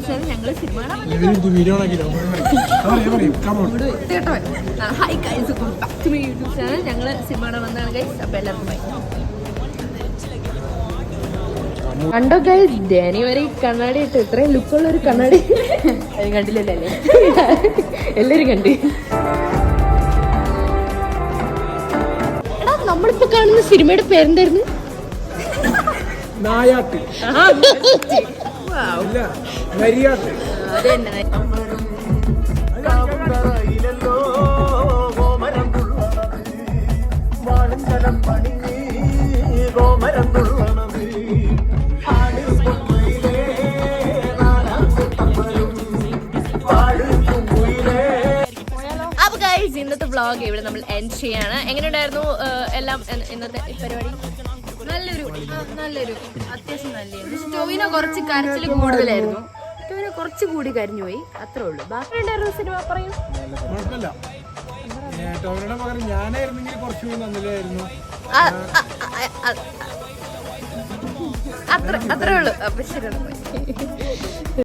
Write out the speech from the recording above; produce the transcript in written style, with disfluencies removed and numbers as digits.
Channel ഞങ്ങൾ cinema hi guys back to my YouTube channel ഞങ്ങൾ cinema വന്നാണ് guys. അപ്പോൾ എല്ലാവർക്കും ബൈ. കണ്ടോ ഗൈസ്, ജനുവരി കണ്ണാടി ഇട്ട് ഇത്രയും ലുക്കുള്ള ഒരു കണ്ണാടി കണ്ടില്ലല്ലേ? എല്ലാരും കണ്ട്. എടാ നമ്മളിപ്പോ കാണുന്ന സിനിമയുടെ പേരെന്തായിരുന്നു? നായാട്ട്. അതന്നെ. അപ്പൊ ഗൈസ് ഇന്നത്തെ വ്ളോഗ് ഇവിടെ നമ്മൾ എൻഡ് ചെയ്യാണ്. എങ്ങനെയുണ്ടായിരുന്നു എല്ലാം ഇന്നത്തെ പരിപാടി? നല്ലൊരു അത്യാവശ്യം നല്ലായിരുന്നു. സ്റ്റോവിനെ കുറച്ച് കരച്ചിൽ കൂടുതലായിരുന്നു. സ്റ്റോവിനെ കുറച്ചുകൂടി കരിഞ്ഞു പോയി, അത്രേ ഉള്ളൂ. ബാക്കി ഉണ്ടായിരുന്നു സിനിമ പറയും. അത്രേ ഉള്ളൂ. അപ്പൊ ശരി.